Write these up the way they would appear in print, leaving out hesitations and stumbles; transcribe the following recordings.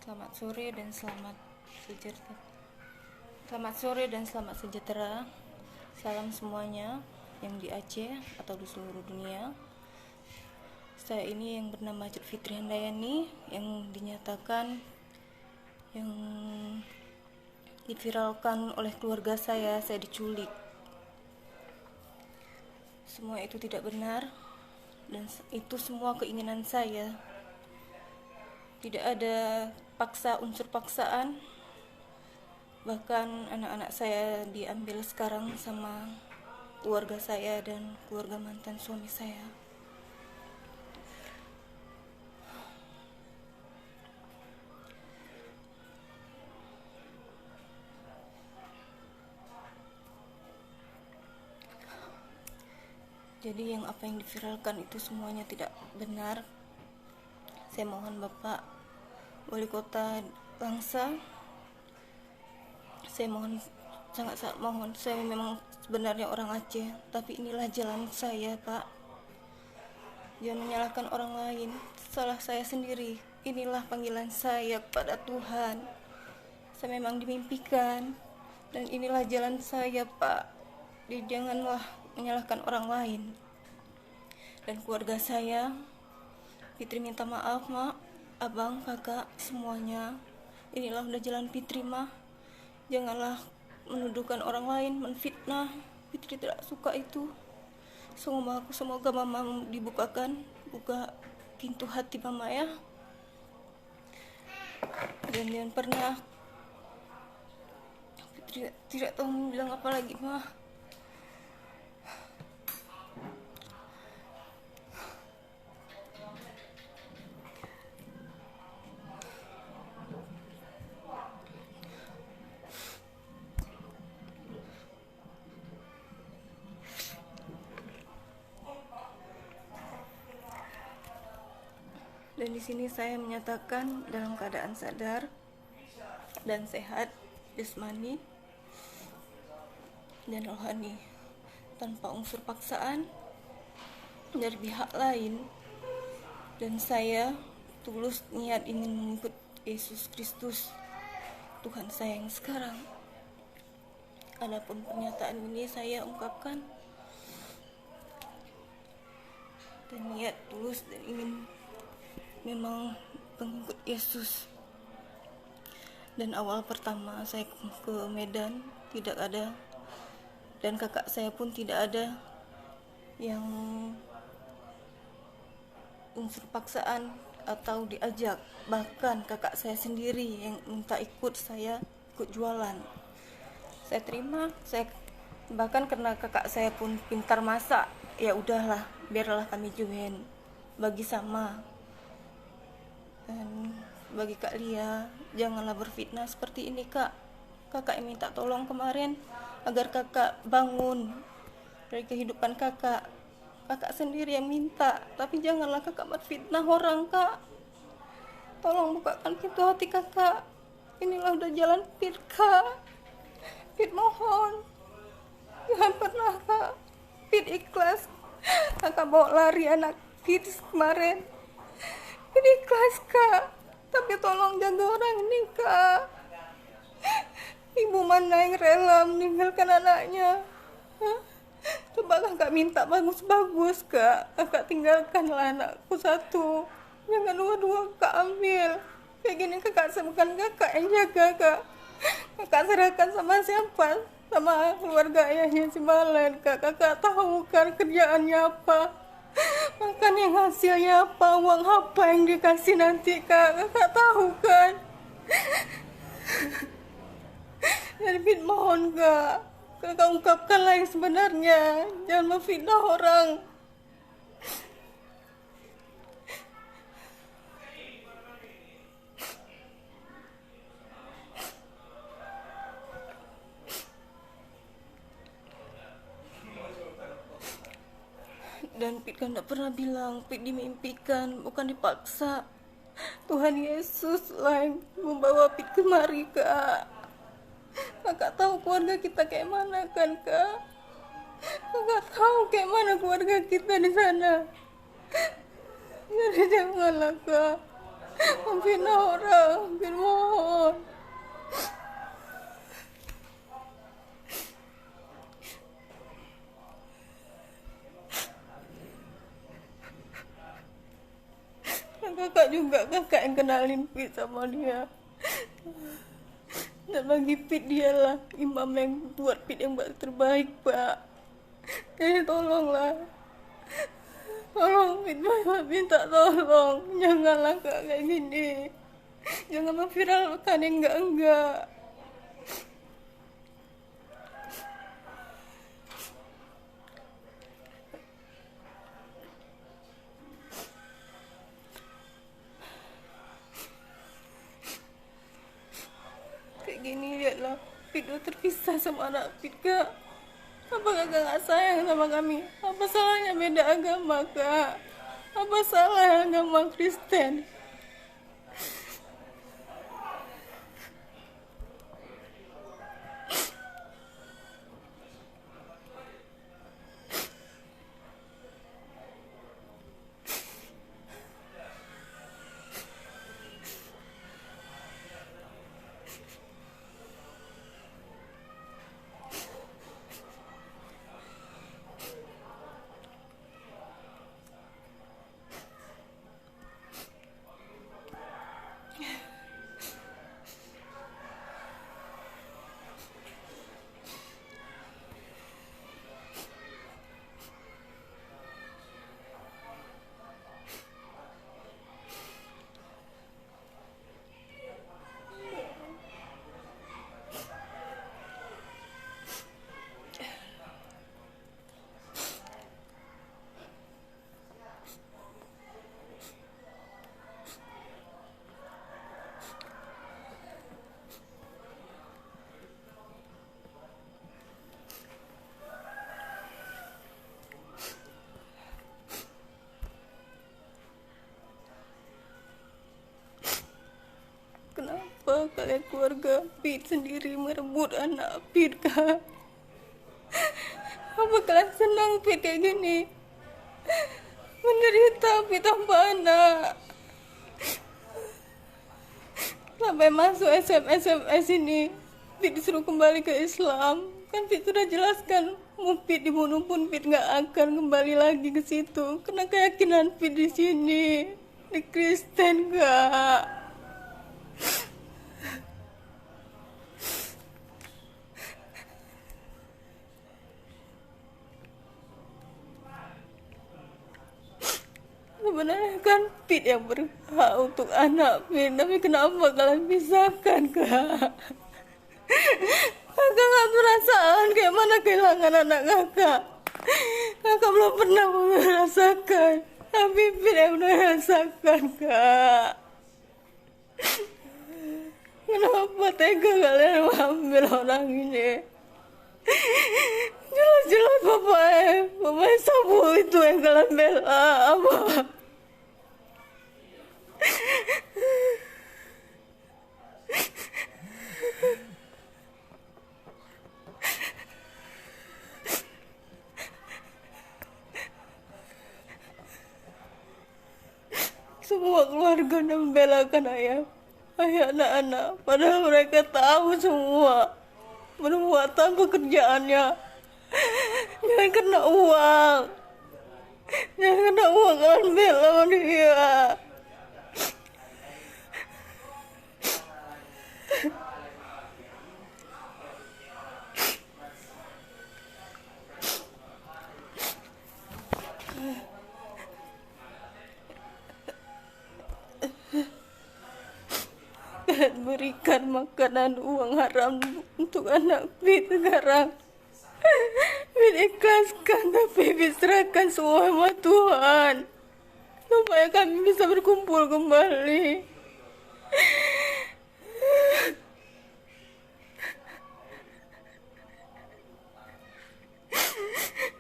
Selamat sore dan selamat sejahtera. Selamat sore dan selamat sejahtera. Salam semuanya yang di Aceh atau di seluruh dunia. Saya ini yang bernama Cut Fitri Handayani yang dinyatakan yang diviralkan oleh keluarga saya diculik. Semua itu tidak benar dan itu semua keinginan saya. Tidak ada unsur paksaan. Bahkan anak-anak saya diambil sekarang sama keluarga saya dan keluarga mantan suami saya. Jadi apa yang diviralkan itu semuanya tidak benar. Saya mohon Bapak Wali Kota Langsa, saya mohon, sangat mohon, saya memang sebenarnya orang Aceh, tapi inilah jalan saya, Pak. Jangan menyalahkan orang lain, salah saya sendiri. Inilah panggilan saya kepada Tuhan. Saya memang dimimpikan, dan inilah jalan saya, Pak. Jadi janganlah menyalahkan orang lain. Dan keluarga saya, Fitri minta maaf, Mak, Abang, Kakak, semuanya. Inilah udah jalan Fitri, mah. Janganlah menuduhkan orang lain, menfitnah. Fitri tidak suka itu. Semoga Mama buka pintu hati Mama ya. Dan jangan pernah, Fitri tidak tahu mau bilang apa lagi, mah. Dan di sini saya menyatakan dalam keadaan sadar dan sehat jasmani dan rohani, tanpa unsur paksaan dari pihak lain. Dan saya tulus niat ingin mengikut Yesus Kristus, Tuhan saya yang sekarang. Adapun pernyataan ini saya ungkapkan dan niat tulus dan ingin memang pengikut Yesus. Dan awal pertama saya ke Medan tidak ada, dan kakak saya pun tidak ada yang unsur paksaan atau diajak. Bahkan kakak saya sendiri yang minta ikut jualan. Saya terima, bahkan karena kakak saya pun pintar masak, ya udahlah, biarlah kami join, bagi sama. Dan bagi Kak Lia, janganlah berfitnah seperti ini, Kak. Kakak yang minta tolong kemarin agar kakak bangun dari kehidupan kakak. Kakak sendiri yang minta, tapi janganlah kakak berfitnah orang, Kak. Tolong bukakan pintu hati kakak. Inilah udah jalan Fit, Kak. Fit mohon, jangan pernah, Kak. Fit ikhlas. Kakak bawa lari anak Fit kemarin. Ini ikhlas, Kak, tapi tolong jaga orang ini, Kak. Ibu mana yang rela meninggalkan anaknya? Coba kakak minta bagus-bagus, Kak. Kakak tinggalkanlah anakku satu, jangan dua-dua Kak ambil. Kayak gini kakak bukan kakak yang jaga, Kak. Kakak serahkan sama siapa? Sama keluarga ayahnya si Malen, Kak. Kakak tahu kan kerjaannya apa, makan yang hasilnya apa, uang apa yang dikasih nanti, Kak. Kakak tahu kan? Jadi Fit mohon, Kak, kakak ungkapkanlah yang sebenarnya, jangan memfitnah orang. Dan Pit kan tidak pernah bilang, Pit dimimpikan, bukan dipaksa. Tuhan Yesus lah yang membawa Pit kemari, Kak. Kakak tahu keluarga kita kayak mana kan, Kak? Kakak tahu kayak mana keluarga kita di sana. Jadi janganlah, Kak. memfitnah orang, Fit, mohon. Dan kakak juga, kakak yang kenalin Fit sama dia. Dan bagi Fit dialah imam yang buat Fit yang terbaik, Pak. Jadi tolonglah. Tolong Fit, minta tolong. Janganlah Kak kayak gini. Jangan memviralkan yang enggak-enggak. Kayak gini lihatlah, Fit udah terpisah sama anak Fit, Kak. Apa kakak gak sayang sama kami? Apa salahnya beda agama, Kak? Apa salah agama Kristen? Kenapa kalian keluarga Fit sendiri merebut anak Fit, Kak? Apa kalian senang Fit kayak gini? Menderita Fit tanpa anak. Sampai masuk SMS ini, Fit disuruh kembali ke Islam. Kan Fit sudah jelaskan, mau Fit dibunuh pun Fit nggak akan kembali lagi ke situ. Karena keyakinan Fit di sini, di Kristen, Kak. Sebenarnya kan Fit yang berhak untuk anak Fit, tapi kenapa kalian pisahkan, Kak? Kakak gak perasaan kayak mana kehilangan anak kakak. Kakak belum pernah merasakan, tapi Fit yang udah rasakan, Kak. Kenapa tega kalian mengambil orang ini? Jelas-jelas Bapak Sabu itu yang kalian bela, apa? Semua keluarga membelakan ayah anak-anak, padahal mereka tahu semua perbuatan pekerjaannya. Jangan kena uang, jangan kena uang kalian bela dia. Kalian berikan makanan uang haram untuk anak Fit sekarang. Fit ikhlaskan, tapi Fit serahkan semua sama Tuhan, supaya kami bisa berkumpul kembali.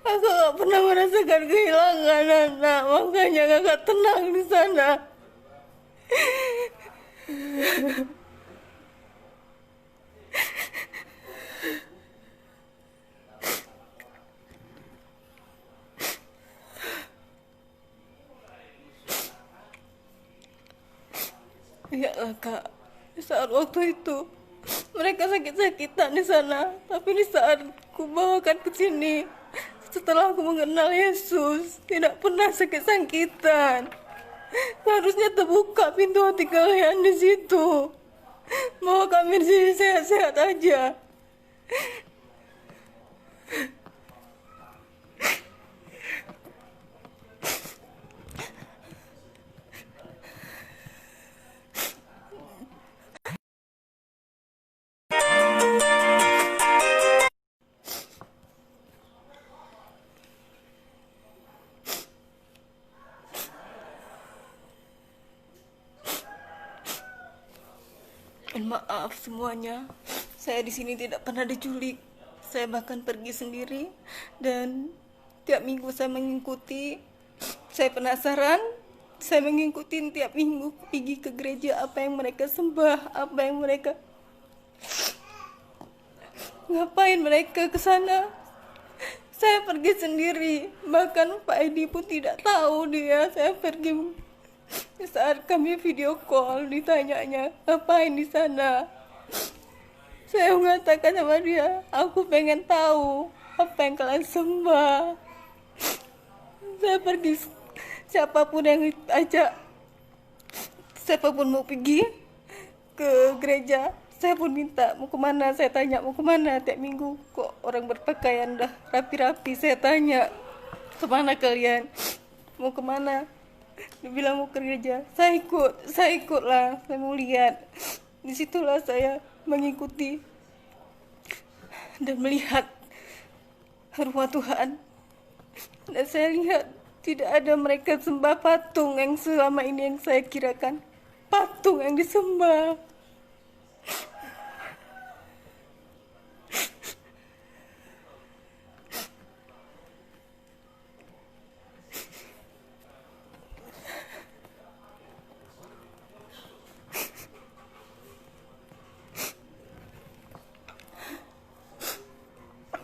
Kakak gak pernah merasakan kehilangan anak, makanya kakak tenang di sana. Iyalah kak, di saat waktu itu mereka sakit-sakitan di sana, tapi di saat ku bawakan ke sini, setelah aku mengenal Yesus, tidak pernah sakit-sakitan. Harusnya terbuka pintu hati kalian di situ, bahwa kami di sini sehat-sehat aja. Dan maaf semuanya, saya di sini tidak pernah diculik. Saya bahkan pergi sendiri dan tiap minggu saya mengikuti. Saya penasaran, saya mengikuti tiap minggu pergi ke gereja, apa yang mereka sembah, apa yang mereka ngapain mereka ke sana. Saya pergi sendiri, bahkan Pak Edi pun tidak tahu dia saya pergi. Saat kami video call ditanyanya ngapain di sana, saya mengatakan sama dia, aku pengen tahu apa yang kalian sembah. Saya pergi, siapapun yang ajak, siapapun mau pergi ke gereja, saya pun minta mau kemana. Saya tanya mau kemana tiap minggu, kok orang berpakaian dah rapi-rapi. Saya tanya kemana kalian, mau kemana, dia bilang mau ke gereja. Saya ikutlah, saya mau lihat. Disitulah saya mengikuti dan melihat rumah Tuhan, dan saya lihat tidak ada mereka sembah patung yang selama ini yang saya kirakan patung yang disembah.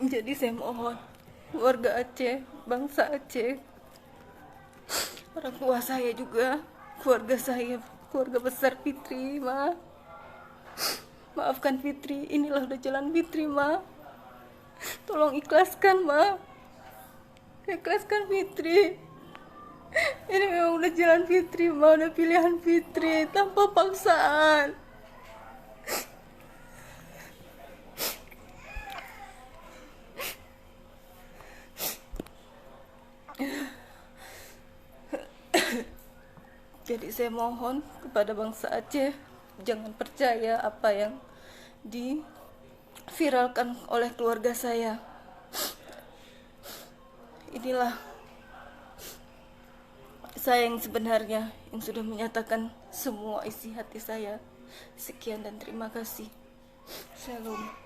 Jadi saya mohon keluarga Aceh, bangsa Aceh, orang tua saya juga, keluarga saya, keluarga besar Fitri, maafkan Fitri. Inilah udah jalan Fitri, tolong ikhlaskan, ikhlaskan Fitri. Ini memang udah jalan Fitri, udah pilihan Fitri tanpa paksaan. Jadi saya mohon kepada bangsa Aceh, jangan percaya apa yang diviralkan oleh keluarga saya. Inilah saya yang sebenarnya, yang sudah menyatakan semua isi hati saya. Sekian dan terima kasih. Shalom.